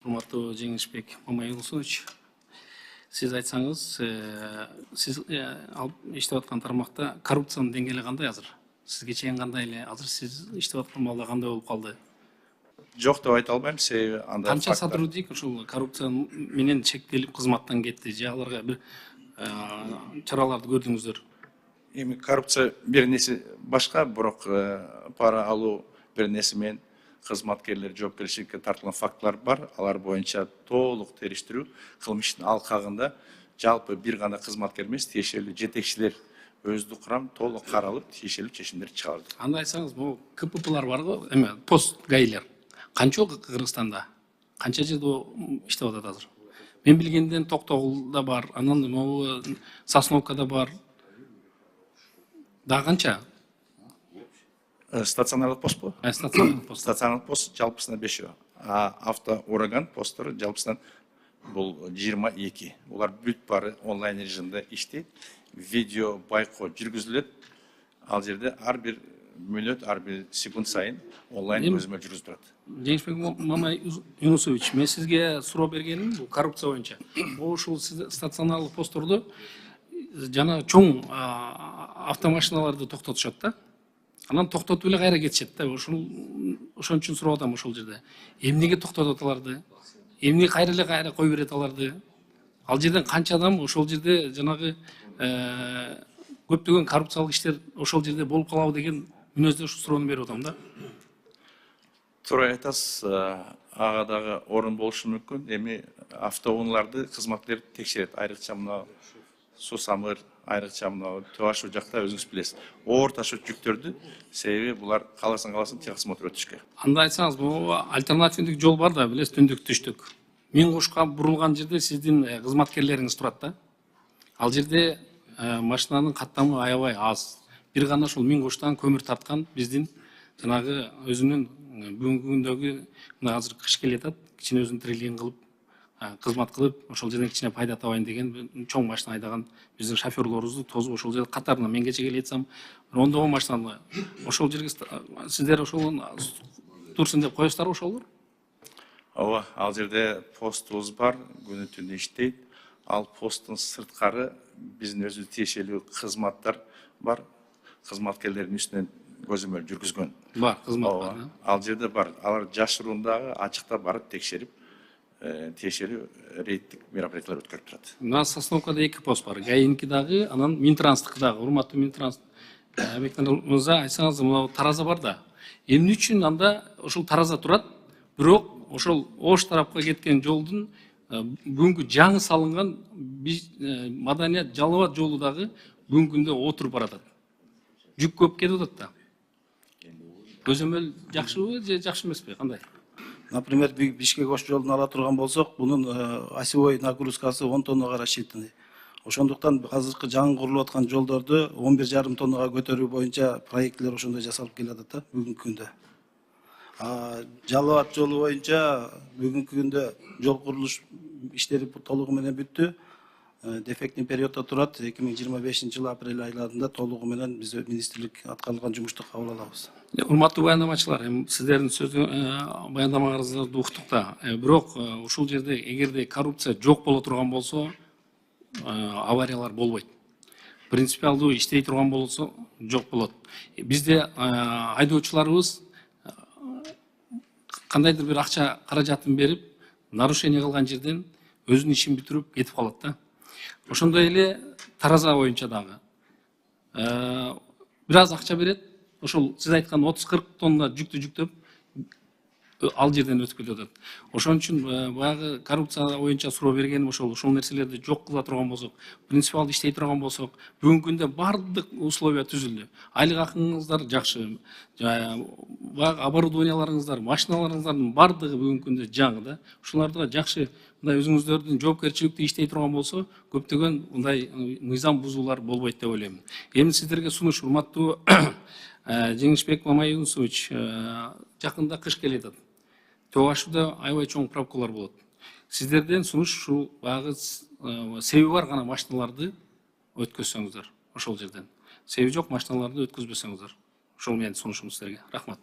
урматтуу Жеңишбек Мамайулусович, сиз айтсаңыз, сиз иштеп аткан тармакта коррупциянын деңгээли кандай азыр? Сизге чейин кандай эле, азыр сиз иштеп аткан маалда кандай болуп калды? Жок деп айта албайм, себеби андай Канча сотрудник ушул коррупция менен чектелип кызматтан кетти же аларга бир чараларды көрдүңүздөр? Эми коррупция бир нерсе башка, бирок пара алуу бир нерсе менен кызматкерлер жоопкерчиликке тартылган фактылар бар. Алар боюнча толук териштирүү кылмыштын алкагында жалпы бир гана кызматкер эмес, тиешелүү жетекчилер өздүк курам толук каралып, тиешелүү чечимдер чыгарылды. Анда айтсаңыз, бул КППлар бар го, эме пост гаилер. Канча Кыргызстанда? Канча жерде иштеп атат азыр? Мен билгенден Токтогулда бар, анан могу Сосновкада бар. Да канча? Стационарлык постпу? Стационарлык пост. Стационарлык пост жалпысына 5, а автоураган посттор жалпысынан бул 22. Улар бүт бары онлайн режимде иштейт. Видео байкоо жүргүзүлөт. Ал жерде ар бир мүнөт, ар бир секунд сайын онлайн көзөмөл жүргүзүп турат. Жеңишбек Мамайулусович, мен сизге суроо бергеним бул коррупция боюнча. Ушул стационарлык постторду жана чоң автомашиналарды токтотушат да. Анан токтотуп эле кайра кетишет да. Ошон үчүн сурап атам ошол жерде. Эмнеге токтотот аларды? Эмне кайра кой берет аларды? Ал жерден канча адам ошол жерде жанагы көптөгөн коррупциялык иштер ошол жерде болуп калабы деген мүнөздө ушу суроону берип атам да. Туура айтасыз, ага дагы орун болушу мүмкүн. Эми автоунааларды кызматкерлер текшерет. Айрыкча мына Сусамыр, айрыкча мына Төбө Ашу жакта өзүңүз билесиз. Оор ташуу жүктөрдү, себеби булар каласын техосмотр өтүшкө. Анда айтсаңыз, бул альтернативдик жол бар да, билесиз, түндүк түштүк. Миң кушка бурулган жерде сиздин кызматкерлериңиз турат да. Ал жерде машинанын каттамы аябай аз. Бир гана ушул миң куштан көмүр тарткан биздин жанагы өзүнүн бүгүнкү күндөгү мына азыр кыш келатат, кичине өзүн тирелген кылып кызмат кылып, ошол жерден кичине пайда табайын деген чоң машина айдаган биздин шоферлорубузду тосуп ошол жерде катарына мен кече келе жатсам, ондогон машинаны ошол жерге сиздер ошол турсун деп коесуздарбы ошолор? Ооба, ал жерде постубуз бар, күнү түнү иштейт. Ал посттун сырткары биздин өзү тиешелүү кызматтар бар. Кызматкерлердин үстүнөн көзөмөл жүргүзгөн. Бар, кызмат бар. Ал жерде бар. Алар жашырундагы ачыкта барып текшерип, тиешелүү рейдтик мероприятиялар өткөрүп турат. Мына Сосновкада 2 пост бар. ГАИники дагы, анан Минтранстыкы дагы. Урматтуу Минтранс мырза, айтсаңыз, мына Тараза бар да. Эмне үчүн анда ошол Тараза турат, бирок ошол Ош тарапка кеткен жолдун бүгүнкү жаңы салынган Маданият Жалал Абад жолу дагы бүгүнкү күндө отуруп баратат. Жүк көп кетип атат да. Көзөмөл жакшыбы же жакшы эмеспи, кандай? Например, Бишкек-Ош жолун ала турган болсок, бунун осевой нагрузкасы 10 тоннага рассчитаны. Ошондуктан азыркы жаңы курулуп аткан жолдорду 11,5 тоннага көтөрүү боюнча проекттер ошондой жасалып келатат да бүгүнкү күндө. Жалал Абад жолу боюнча бүгүнкү күндө жол курулуш иштери толугу менен бүттү. Дефектный периоддо турат. 2025 жылы апрель айларында толугу менен биз министрлик аткарылган жумушту кабыл алабыз. Урматтуу баяндамачылар, сиздердин баяндамаңыздарды уктук да. Бирок ушул жерде эгерде коррупция жок боло турган болсо, авариялар болбойт. Принципиалдуу иштей турган болсо жок болот. Бизде айдоочуларыбыз кандайдыр бир акча каражатын берип, нарушение кылган жерден өзүнүн ишин бүтүрүп кетип калат да. Ошондой эле Тараза боюнча дагы. Бир аз акча берет, ошол сиз айткан 30-40 тонна жүктү жүктөп ал жерден өтүп кетип атат. Ошон үчүн баягы коррупция боюнча суроо бергеним ошол нерселерди жок кыла турган болсок, принципиалдуу иштей турган болсок, бүгүнкү күндө бардык условия түзүлдү. Айлык акыңыздар жакшы, баягы оборудованияларыңыздар, машиналарыңыздардын бардыгы бүгүнкү күндө жаңы да. Ушуларга жакшы мындай өзүңүздөрдүн жоопкерчиликтүү иштей турган болсо, көптөгөн мындай мыйзам бузуулар болбойт деп ойлойм. Эми сиздерге сунуш, урматтуу Жеңишбек Мамайулусович, жакында кыш келатат. Төбө Ашуда аябай чоң пробкалар болот. Сиздерден сунуш ушул баягы себеби бар гана машиналарды өткөзсөңүздөр ошол жерден. Себеби жок машиналарды өткөзбөсөңүздөр. Ошол менин сунушум сиздерге. Рахмат.